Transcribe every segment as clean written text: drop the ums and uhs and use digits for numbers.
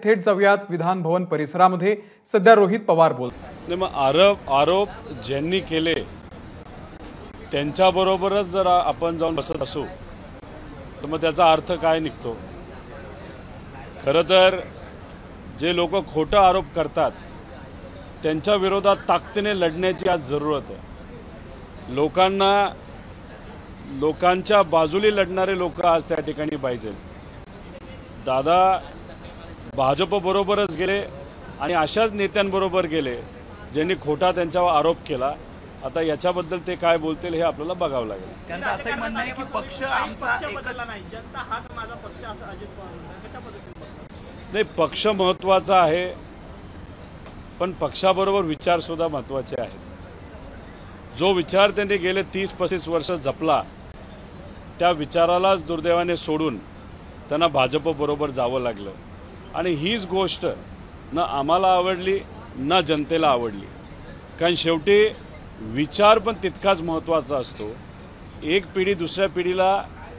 थेट जाऊयात विधान भवन परिसरामध्ये। सध्या रोहित पवार बोलतात। मग आरोप ज्यांनी केले त्यांच्याबरोबरच जर आपण जाऊन बसत असू तर मग त्याचा अर्थ काय निघतो? खरं तर जे लोक खोटा आरोप करतात त्यांच्या विरोधात ताकदीने लढण्याची आज जरूरत आहे। लोकांच्या बाजूने लढणारे लोक आज त्या ठिकाणी पाहिजे। दादा भाजप बरोबरच गेले आणि अशाच नेत्यांबरोबर गेले ज्यांनी खोटा त्यांच्यावर आरोप केला। आता याच्याबद्दल ते काय बोलतील हे आपल्याला बघावं लागेल। त्यांचं असं म्हणणं आहे की पक्ष आमचा बदलला नाही, जनता हाच माझा पक्ष असं अजित पवार म्हणतात। कशा पद्धतीने? नाही, पक्ष महत्त्वाचा आहे पण पक्षाबरोबर विचार सुद्धा महत्त्वाचे आहेत। जो विचार त्यांनी गेले 30-35 वर्ष जपला त्या विचारालाच दुर्दैवाने सोडून त्यांना भाजप बरोबर जावं लागलं आणि हीच गोष्ट न आम्हाला आवडली ना जनतेला आवडली। कारण शेवटी विचार पण तितकाच महत्त्वाचा असतो। एक पिढी दुसऱ्या पिढीला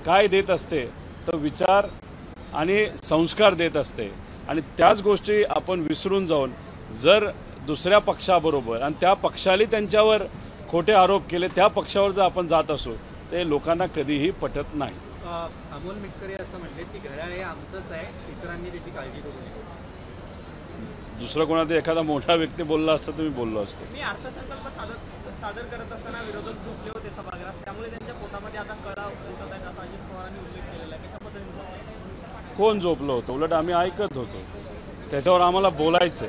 काय देत असते तर विचार आणि संस्कार देत असते आणि त्याच गोष्टी आपण विसरून जाऊन जर दुसऱ्या पक्षाबरोबर आणि त्या पक्षाला त्यांच्यावर खोटे आरोप केले त्या पक्षावर जर आपण जात असू ते लोकांना कधीही पटत नाही। अमोल मिटकरी असं म्हणले की घड्याळ हे आमचंच आहे, इतरांनी त्याची काळजी करू नये। दुसरं कोणाचा एखादा मोठा व्यक्ती बोलला असता तर मी बोललो असतो। मी अर्थसंकल्प सादर करत असताना विरोधक झोपले होते सभागृहात, त्यामुळे त्यांच्या पोटामध्ये आता कळा उठत आहेत असा अजित पवारांनी उल्लेख केलेला आहे। कशा पद्धतीने? कोण झोपलं होतं? उलट आम्ही ऐकत होतो, त्याच्यावर आम्हाला बोलायचं।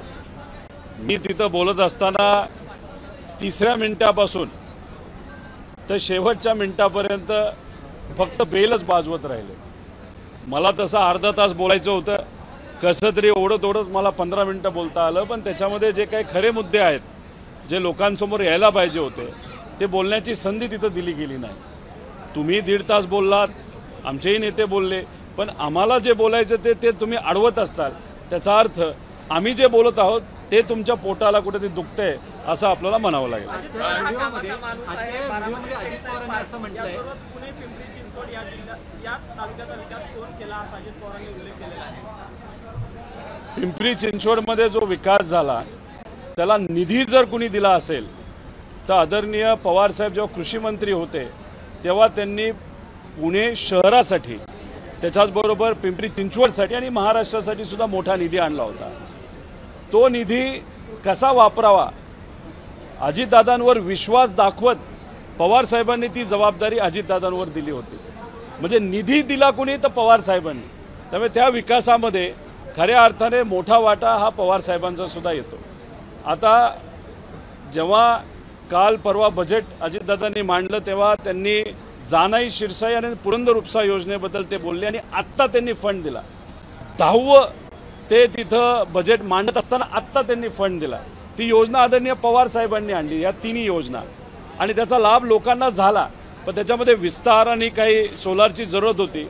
मी तिथं बोलत असताना 3ऱ्या मिनिटापासून तर शेवटच्या मिनिटापर्यंत फक्त बेलच वाजवत राहिले। मला तसं अर्धा तास बोलायचं होतं, कसं तरी ओढत मला 15 मिनिटं बोलता आलं, पण त्याच्यामध्ये जे काही खरे मुद्दे आहेत जे लोकांसमोर यायला पाहिजे होते ते बोलण्याची संधी तिथं दिली गेली नाही। तुम्ही 1.5 तास बोललात, आमचेही नेते बोलले, पण आम्हाला जे बोलायचं ते तुम्ही अडवत असाल। त्याचा अर्थ आम्ही जे बोलत आहोत ते तुमच्या पोटाला कुठेतरी दुखतंय असं आपल्याला म्हणावं लागेल। आजच्या व्हिडिओमध्ये अजित पवारांनी असं म्हटलंय पुणे पिंपरी चिंचवड या तालुक्याचा विकास कोण केला असा अजित पवारांनी उल्लेख केलेला आहे। पिंपरी चिंचवडमध्ये जो विकास झाला त्याला निधी जर कुणी दिला असेल तर आदरणीय पवारसाहेब जेव्हा कृषी मंत्री होते तेव्हा त्यांनी पुणे शहरासाठी त्याच्याचबरोबर पिंपरी चिंचवडसाठी आणि महाराष्ट्रासाठी सुद्धा मोठा निधी आणला होता। तो निधी कसा वापरावा अजितदादांवर विश्वास दाखवत पवारसाहेबांनी ती जबाबदारी अजितदादांवर दिली होती। म्हणजे निधी दिला कोणी तर पवारसाहेबांनी, त्यामुळे त्या विकासामध्ये खऱ्या अर्थाने मोठा वाटा हा पवारसाहेबांचा सुद्धा येतो। आता जेव्हा काल परवा बजेट अजितदादांनी मांडलं तेव्हा त्यांनी जानाई शिरसाई आणि पुरंदर उपसा योजनेबद्दल ते बोलले आणि आत्ता त्यांनी फंड दिला। 10वं ते तिथं बजेट मांडत असताना आत्ता त्यांनी फंड दिला। ती योजना आदरणीय पवार साहेबांनी आणली, या तिन्ही योजना, आणि त्याचा लाभ लोकांना झाला। पण त्याच्यामध्ये विस्तार आणि काही सोलारची जरूरत होती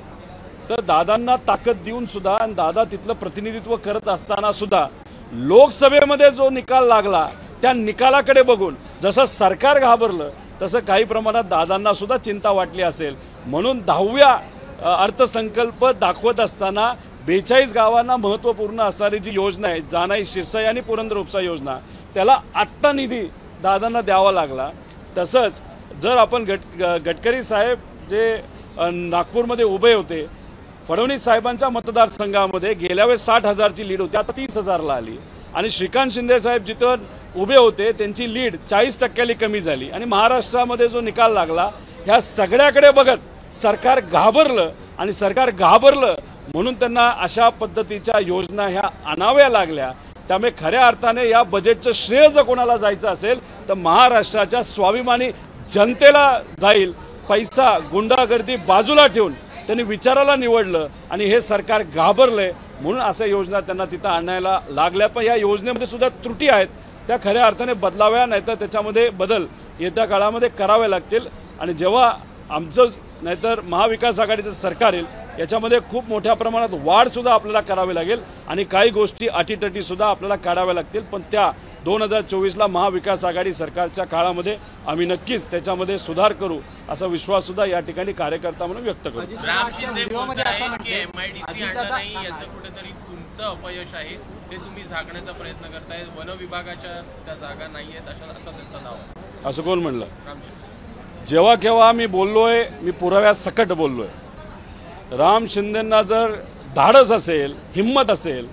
तर दादांना ताकद देऊन सुद्धा आणि दादा तिथलं प्रतिनिधित्व करत असताना सुद्धा लोकसभेमध्ये जो निकाल लागला त्या निकालाकडे बघून जसं सरकार घाबरलं तसं काही प्रमाणात दादांना सुद्धा चिंता वाटली असेल। म्हणून 10व्या अर्थसंकल्प दाखवत असताना 42 गावांना महत्त्वपूर्ण असणारी जी योजना आहे जानाई शिरसाई आणि पुरंदर उपसा योजना त्याला आत्ता निधी दादांना द्यावा लागला। तसंच जर आपण गडकरी साहेब जे नागपूरमध्ये उभे होते, फडणवीस साहेबांच्या मतदारसंघामध्ये गेल्या वेळेस 60,000ची लीड होती, आता 30,000ला आली, आणि श्रीकांत शिंदे साहेब जिथं उभे होते त्यांची लीड 40% कमी झाली, आणि महाराष्ट्रामध्ये जो निकाल लागला ह्या सगळ्याकडे बघत सरकार घाबरलं आणि सरकार घाबरलं म्हणून त्यांना अशा पद्धतीच्या योजना ह्या आणाव्या लागल्या। त्यामुळे खऱ्या अर्थाने या बजेटचं श्रेय जर कोणाला जायचं असेल तर महाराष्ट्राच्या स्वाभिमानी जनतेला जाईल। पैसा गुंडागर्दी बाजूला ठेवून त्यांनी विचाराला निवडलं आणि हे सरकार घाबरलंय म्हणून अशा योजना त्यांना तिथं आणायला लागल्या। पण या योजनेमध्ये सुद्धा त्रुटी आहेत, त्या खऱ्या अर्थाने बदलाव्या, नाहीतर त्याच्यामध्ये बदल येत्या काळामध्ये करावे लागतील। आणि जेव्हा आमचं नाहीतर महाविकास आघाडीचं सरकार येईल याच्यामध्ये खूप मोठ्या प्रमाणात वाढ सुद्धा आपल्याला करावी लागेल आणि काही गोष्टी अटीतटी सुद्धा आपल्याला काढाव्या लागतील। पण त्या 2024ला महाविकास आघाडी सरकारच्या काळामध्ये आम्ही नक्कीच त्याच्यामध्ये सुधार करू असा विश्वास सुद्धा या ठिकाणी कार्यकर्ता म्हणून व्यक्त करू। राम शिंदे बोलत आहेत की MIDC आणलं नाही याचं कुठेतरी तुमचं अपयश आहे ते तुम्ही झाकण्याचा प्रयत्न करताय. वन विभागाच्या त्या जागा नाही आहेत असं त्यांचं नाव आहे. असं कोण म्हणलं? राम शिंदे. जेव्हा केव्हा मी बोललोय, मी पुराव्यासकट बोललोय. राम शिंदेंना जर धाडस असेल, हिम्मत असेल,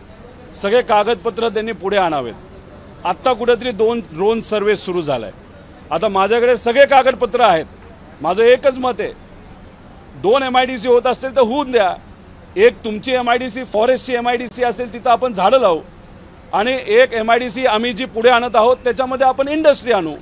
सगळे कागदपत्र त्यांनी पुढे आणावेत. आत्ता कुठेतरी 2 ड्रोन सर्वे सुरू झाला आहे. आता माझ्याकडे सगळे कागदपत्र आहेत. माझं एकच मत आहे, 2 MIDC होत असतील तर होऊन द्या. एक तुमची MIDC फॉरेस्टची MIDC असेल, तिथं आपण झाडं लावू, आणि एक MIDC आम्ही जी पुढे आणत आहोत त्याच्यामध्ये आपण इंडस्ट्री आणू.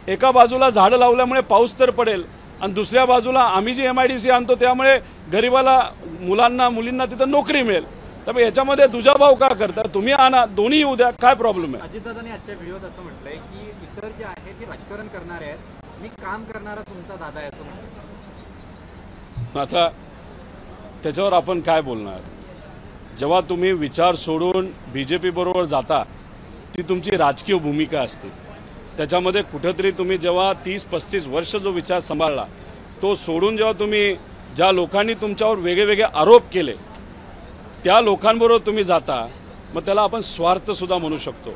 एका बाजूला झाडं लावल्यामुळे पाऊस तर पडेल, आणि दुसऱ्या बाजूला आम्ही जी MIDC आणतो त्यामुळे गरिबाला, मुलांना, मुलींना तिथं नोकरी मिळेल. त्यामुळे याच्यामध्ये दुजाभाव का करता? तुम्ही आणा, दोन्ही येऊ द्या, काय प्रॉब्लेम आहे? अजितदादांनी आजच्या व्हिडिओत असं म्हटलंय की इतर जे आहेत ते राजकारण करणारे आहेत, मी काम करणारा तुमचा दादा आहे असं म्हटलं. आता त्याच्यावर आपण काय बोलणार? जेव्हा तुम्ही विचार सोडून BJP बरोबर जाता, ती तुमची राजकीय भूमिका असते. त्याच्यामध्ये कुठंतरी तुम्ही जेव्हा 30-35 वर्ष जो विचार सांभाळला, तो सोडून जेव्हा तुम्ही ज्या लोकांनी तुमच्यावर वेगळे आरोप केले त्या लोकांबरोबर तुम्ही जाता, मग त्याला आपण स्वार्थसुद्धा म्हणू शकतो.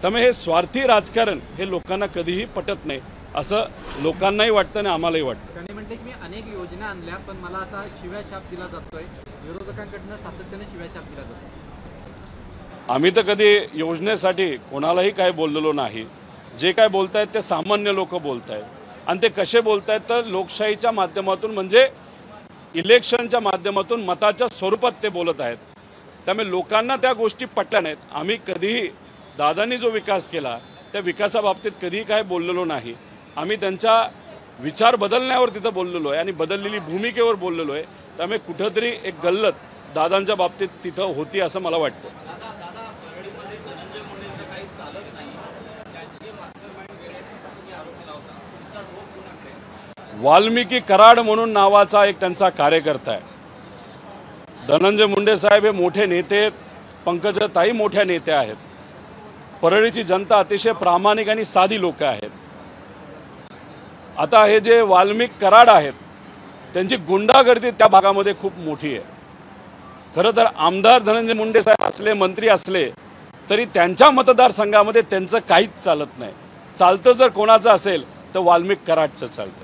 त्यामुळे हे स्वार्थी राजकारण हे लोकांना कधीही पटत नाही, असं लोकांनाही वाटतं आणि आम्हालाही वाटतं. त्यांनी म्हटले की मी अनेक योजना आणल्या, पण मला आता शिव्या शाप दिला जातोय. विरोधकांकडनं सातत्याने शिव्या शाप दिला जातो. आम्ही तर कधी योजनेसाठी कोणालाही काय बोललेलो नाही. जे काय बोलतायत ते सामान्य लोक बोलतायत, आणि ते कसे बोलतायत तर लोकशाहीच्या माध्यमातून, म्हणजे इलेक्शनच्या माध्यमातून मताच्या स्वरूपात ते बोलत आहेत. त्यामुळे लोकांना त्या गोष्टी पटल्या नाहीत. आम्ही कधीही दादांनी जो विकास केला त्या विकासाबाबतीत कधीही काय बोललेलो नाही. आम्ही त्यांच्या विचार बदलण्यावर तिथं बोललेलो आहे आणि बदललेली भूमिकेवर बोललेलो आहे. त्यामुळे कुठंतरी एक गल्लत दादांच्या बाबतीत तिथं होती असं मला वाटतं. वाल्मिकी कराड म्हणून नावाचा एक त्यांचा कार्यकर्ता आहे. धनंजय मुंडे साहेब हे मोठे नेते आहेत, पंकजाताई मोठ्या नेत्या आहेत. परळीची जनता अतिशय प्रामाणिक आणि साधी लोक आहेत. आता हे जे वाल्मिक कराड आहेत त्यांची गुंडागर्दी त्या भागामध्ये खूप मोठी आहे. खरं तर आमदार धनंजय मुंडे साहेब असले, मंत्री असले तरी त्यांच्या मतदारसंघामध्ये त्यांचं काहीच चालत नाही. चालतं जर कोणाचं असेल तर वाल्मिक कराडचं चालतं.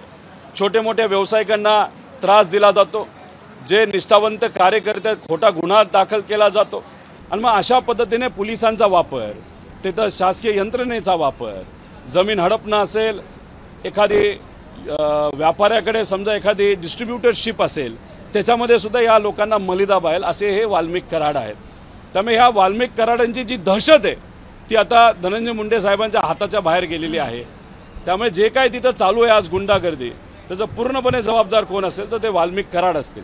छोटे मोठ्या व्यावसायिकांना त्रास दिला जातो, जे निष्ठावंत कार्यकर्ते आहेत खोटा गुन्हा दाखल केला जातो, आणि मग अशा पद्धतीने पोलिसांचा वापर, तिथं शासकीय यंत्रणेचा वापर, जमीन हडपणं असेल, एखादी व्यापाऱ्याकडे समजा एखादी डिस्ट्रीब्युटरशिप असेल, त्याच्यामध्ये सुद्धा या लोकांना मलिदा बाहेल असे हे वाल्मिक कराड आहेत. त्यामुळे ह्या वाल्मिक कराडांची जी दहशत आहे ती आता धनंजय मुंडे साहेबांच्या हाताच्या बाहेर गेलेली आहे. त्यामुळे जे काय तिथं चालू आहे आज गुंडागर्दी, त्याचं पूर्णपणे जबाबदार कोण असेल तर ते वाल्मिक कराड असतील.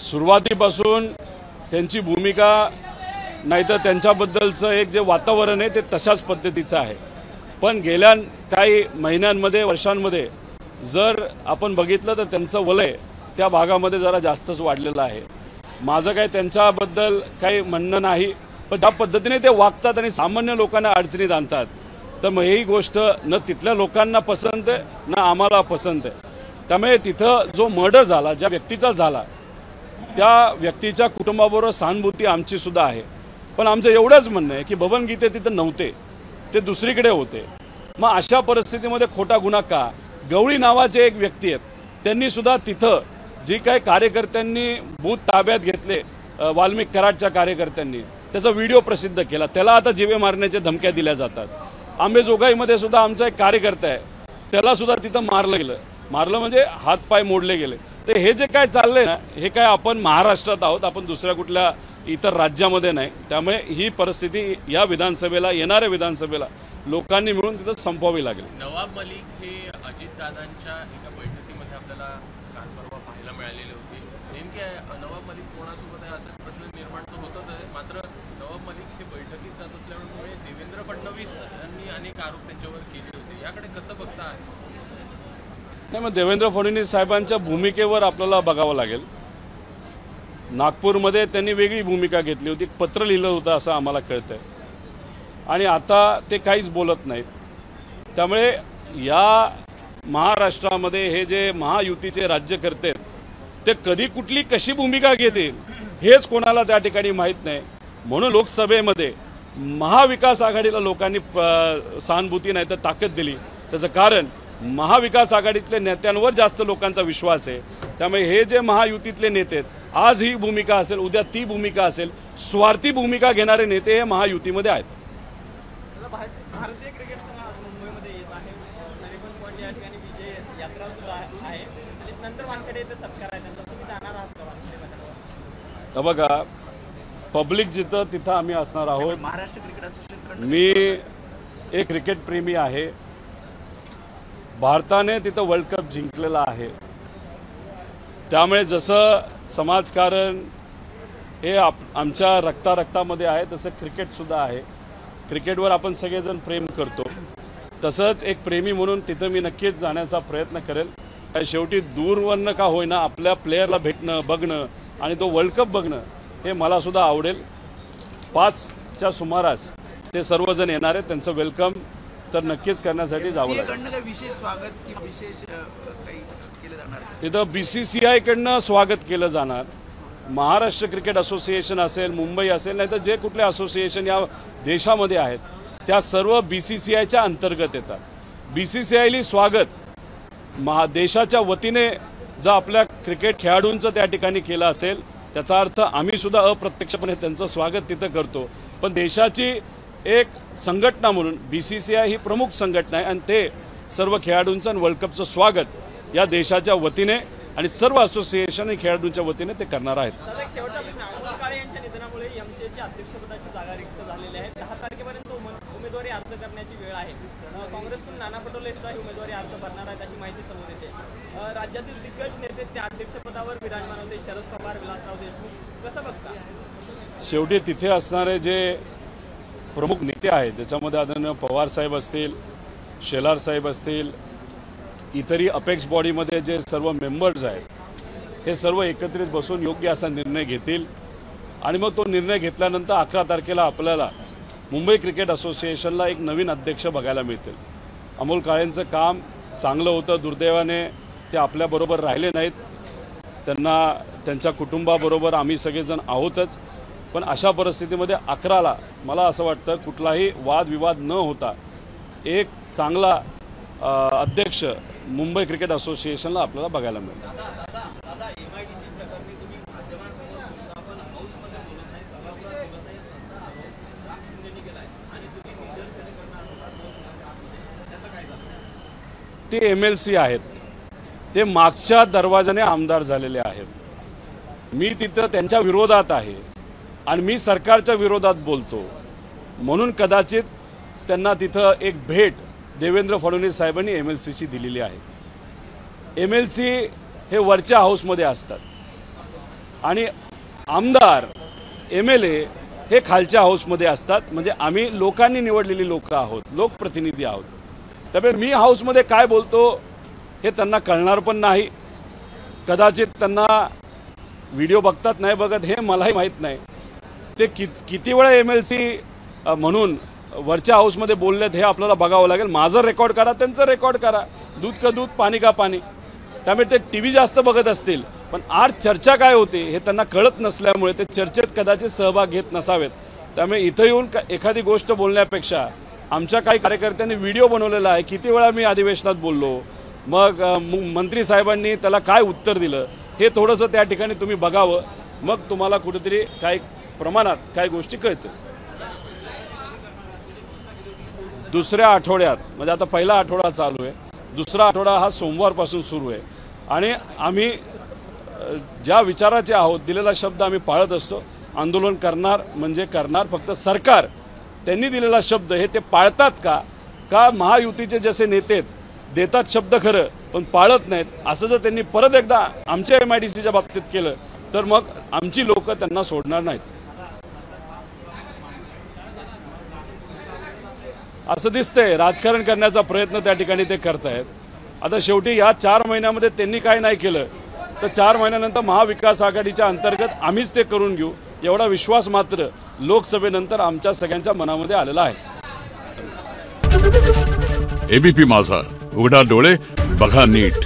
सुरुवातीपासून त्यांची भूमिका नाहीतर त्यांच्याबद्दलचं एक जे वातावरण आहे ते तशाच पद्धतीचं आहे. पण गेल्या काही महिन्यांमध्ये, वर्षांमध्ये जर आपण बघितलं तर त्यांचं वलय त्या भागामध्ये जरा जास्तच वाढलेलं आहे. माझं काही त्यांच्याबद्दल काही म्हणणं नाही, पण ज्या पद्धतीने ते वागतात आणि सामान्य लोकांना अडचणीत आणतात, तर मग ही गोष्ट न तिथल्या लोकांना पसंत आहे ना आम्हाला पसंत आहे. त्यामुळे तिथं जो मर्डर झाला, ज्या व्यक्तीचा झाला, त्या व्यक्तीच्या कुटुंबाबरोबर सहानुभूती आमची सुद्धा आहे. पण आमचं एवढंच म्हणणं आहे की बबन गीते तिथं नव्हते, ते दुसरीकडे होते. मग अशा परिस्थितीमध्ये खोटा गुन्हा का? गवळी नावाचे एक व्यक्ती आहेत, त्यांनी सुद्धा तिथं जी काही कार्यकर्त्यांनी बूथ ताब्यात घेतले, वाल्मिक कराडच्या कार्यकर्त्यांनी त्याचा व्हिडिओ प्रसिद्ध केला, त्याला आता जीवे मारण्याच्या धमक्या दिल्या जातात. आंबेजोगाईमध्ये सुद्धा आमचा एक कार्यकर्ता आहे, त्याला सुद्धा तिथं मारलं गेलं. मारलं म्हणजे हातपाय मोडले गेले. तर हे जे काय चाललंय ना, हे काय आपण महाराष्ट्रात आहोत, आपण दुसऱ्या कुठल्या इतर राज्यामध्ये नाही. त्यामुळे ही परिस्थिती या विधानसभेला, येणाऱ्या विधानसभेला लोकांनी मिळून तिथं संपवावी लागेल. नवाब मलिक हे अजितदादांच्या एका बैठकीमध्ये आपल्याला काल परवा पाहायला मिळालेले होते. नेमके नवाब मलिक कोणासोबत आहे असा प्रश्न निर्माण तर होतच आहे. मात्र नवाब मलिक हे बैठकीत जात असल्यामुळे देवेंद्र फडणवीस यांनी अनेक आरोप त्यांच्यावर केले होते. याकडे कसं बघता? नाही, मग देवेंद्र फडणवीस साहेबांच्या भूमिकेवर आपल्याला बघावं लागेल. नागपूरमध्ये त्यांनी वेगळी भूमिका घेतली होती, पत्र लिहिलं होतं असं आम्हाला कळतंय आणि आता ते काहीच बोलत नाहीत. त्यामुळे या महाराष्ट्रामध्ये हे जे महायुतीचे राज्यकर्ते आहेत ते कधी कुठली कशी भूमिका घेतील हेच कोणाला त्या ठिकाणी माहीत नाही. म्हणून लोकसभेमध्ये महाविकास आघाडीला लोकांनी सहानुभूती नाही तर ताकद दिली. त्याचं कारण महाविकास आघाडीतल्या नेत्यांवर जास्त लोकांचा विश्वास आहे. त्यामुळे हे जे महायुतीतले नेते आहेत, आज ही भूमिका असेल, उद्या ती भूमिका असेल, स्वार्थी भूमिका घेणारे नेते हे महायुतीमध्ये आहेत. भारतीय क्रिकेट संघ आज मुंबईमध्ये येत आहे. नरिमन पॉइंट या ठिकाणी विजय यात्रा सुरू आहे आणि नंतर वानखेडे येथे सत्कार आहे त्यांचा. तुम्ही जाणार आहात का वानखेडे मैदानावर? बघा, पब्लिक जिथं तिथं आम्ही असणार आहोत. महाराष्ट्र क्रिकेट असोसिएशन मी एक क्रिकेट प्रेमी आहे. भारताने तिथं वर्ल्ड कप जिंकलेला आहे. त्यामुळे जसं समाजकारण हे आमच्या रक्तामध्ये आहे तसं क्रिकेटसुद्धा आहे. क्रिकेटवर आपण सगळेजण प्रेम करतो. तसंच एक प्रेमी म्हणून तिथं मी नक्कीच जाण्याचा प्रयत्न करेल. शेवटी दूरवरनं का होईना आपल्या प्लेयरला भेटणं, बघणं आणि तो वर्ल्ड कप बघणं हे मलासुद्धा आवडेल. 5च्या सुमारास ते सर्वजण येणार आहेत. त्यांचं वेलकम तर नक्कीच करण्यासाठी जावं लागेल. विशेष स्वागत की विशेष काही केलं जाणार? तिथं BCCI कडनं स्वागत केलं जाणार. महाराष्ट्र क्रिकेट असोसिएशन असेल, मुंबई असेल, नाही तर जे कुठले असोसिएशन या देशामध्ये आहेत त्या सर्व BCCIच्या अंतर्गत येतात. BCCIली स्वागत देशाच्या वतीने जर आपल्या क्रिकेट खेळाडूंचं त्या ठिकाणी केलं असेल त्याचा अर्थ आम्ही सुद्धा अप्रत्यक्षपणे त्यांचं स्वागत तिथं करतो. पण देशाची एक संघटना म्हणून BCCI ही प्रमुख संघटना आहे आणि ते सर्व खेळाडूंचं आणि वर्ल्ड कपचं स्वागत या देशाच्या वतीने आणि सर्व असोसिएशन आणि खेळाडूंच्या वतीने ते करणार आहेत. शेवटचा प्रश्न, अमोल काळे यांच्या निधनामुळे MCAच्या अध्यक्षपदाची जागा रिक्त झालेली आहे. 10 तारखेपर्यंत उमेदवारी अर्ज करण्याची वेळ आहे. काँग्रेसकडून नाना पटोले सुद्धा ही उमेदवारी अर्ज भरणार आहेत अशी माहिती समोर येते. राज्यातील दिग्गज नेते त्या अध्यक्षपदावर विराजमान होते. शरद पवार, विलासराव देशमुख, कसं बघता? शेवटी तिथे असणारे जे प्रमुख नेते आहेत त्याच्यामध्ये आदरणीय पवार साहेब असतील, शेलार साहेब असतील, इतरही अपेक्स बॉडीमध्ये जे सर्व मेंबर्स आहेत हे सर्व एकत्रित बसून योग्य असा निर्णय घेतील आणि मग तो निर्णय घेतल्यानंतर 11 तारखेला आपल्याला मुंबई क्रिकेट असोसिएशनला एक नवीन अध्यक्ष बघायला मिळतील. अमोल काळेंचं काम चांगलं होतं. दुर्दैवाने ते आपल्याबरोबर राहिले नाहीत. त्यांना त्यांच्या कुटुंबाबरोबर आम्ही सगळेजण आहोतच. पण अशा परिस्थितीमध्ये 11ला मला असं वाटतं कुठलाही वादविवाद न होता एक चांगला अध्यक्ष मुंबई क्रिकेट असोसिएशनला आपल्याला बघायला मिळेल. ते MLC आहेत. ते मागच्या दरवाजाने आमदार झालेले आहेत. मी तिथं त्यांच्या विरोधात आहे आणि मी सरकारच्या विरोधात बोलतो म्हणून कदाचित त्यांना तिथं एक भेट देवेंद्र फडणवीस साहेबांनी MLCची दिलेली आहे. MLC हे वरच्या हाऊसमध्ये असतात आणि आमदार MLA हे खालच्या हाऊसमध्ये असतात. म्हणजे आम्ही लोकांनी निवडलेली लोक आहोत, लोकप्रतिनिधी आहोत. त्यामुळे मी हाऊसमध्ये काय बोलतो हे त्यांना कळणार पण नाही. कदाचित त्यांना व्हिडिओ बघतात नाही बघत हे मलाही माहीत नाही. ते किती वेळा MLC म्हणून वरच्या हाऊसमध्ये बोललेत हे आपल्याला बघावं लागेल. माझं रेकॉर्ड करा, त्यांचं रेकॉर्ड करा. दूध का दूध, पाणी का पाणी. त्यामुळे ते TV जास्त बघत असतील पण आज चर्चा काय होते हे त्यांना कळत नसल्यामुळे ते चर्चेत कदाचित सहभाग घेत नसावेत. त्यामुळे इथं येऊन एखादी गोष्ट बोलण्यापेक्षा आमच्या काही कार्यकर्त्यांनी व्हिडिओ बनवलेला आहे किती वेळा मी अधिवेशनात बोललो, मग मंत्री साहेबांनी त्याला काय उत्तर दिलं हे थोडंसं त्या ठिकाणी तुम्ही बघावं. मग तुम्हाला कुठेतरी काही प्रमाणात काही गोष्टी कळतील. दुसऱ्या आठवड्यात म्हणजे आता पहिला आठवडा चालू आहे, दुसरा आठवडा हा सोमवारपासून सुरू आहे आणि आम्ही ज्या विचाराचे आहोत दिलेला शब्द आम्ही पाळत असतो. आंदोलन करणार म्हणजे करणार. फक्त सरकार त्यांनी दिलेला शब्द हे ते पाळतात का महायुतीचे जसे नेते देतात शब्द खरं पण पाळत नाहीत असं जर त्यांनी परत एकदा आमच्या MIDCच्या बाबतीत केलं तर मग आमची लोक त्यांना सोडणार नाहीत. असं दिसतंय राजकारण करण्याचा प्रयत्न त्या ठिकाणी ते करत आहेत. आता शेवटी या 4 महिन्यामध्ये त्यांनी काय नाही केलं तर 4 महिन्यानंतर महाविकास आघाडीच्या अंतर्गत आम्हीच ते करून घेऊ एवढा विश्वास मात्र लोकसभेनंतर आमच्या सगळ्यांच्या मनामध्ये आलेला आहे. एबीपी माझा, उघडा डोळे बघा नीट.